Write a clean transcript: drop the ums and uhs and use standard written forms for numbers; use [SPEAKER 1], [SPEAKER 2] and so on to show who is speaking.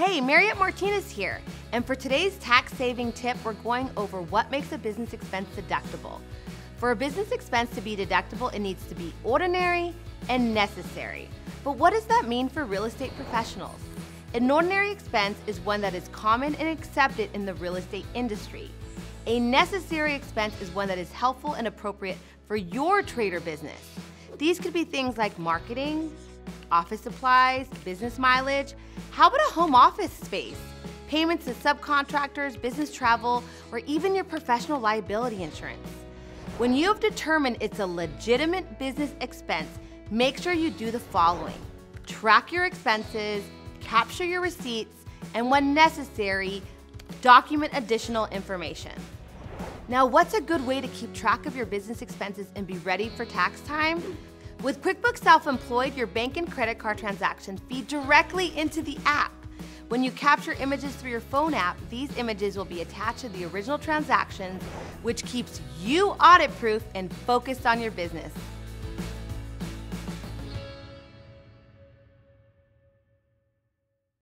[SPEAKER 1] Hey, Marriott Martinez here, and for today's tax-saving tip, we're going over what makes a business expense deductible. For a business expense to be deductible, it needs to be ordinary and necessary. But what does that mean for real estate professionals? An ordinary expense is one that is common and accepted in the real estate industry. A necessary expense is one that is helpful and appropriate for your trade or business. These could be things like marketing, office supplies, business mileage. How about a home office space? Payments to subcontractors, business travel, or even your professional liability insurance. When you have determined it's a legitimate business expense, make sure you do the following. Track your expenses, capture your receipts, and when necessary, document additional information. Now, what's a good way to keep track of your business expenses and be ready for tax time? With QuickBooks Self-Employed, your bank and credit card transactions feed directly into the app. When you capture images through your phone app, these images will be attached to the original transactions, which keeps you audit-proof and focused on your business.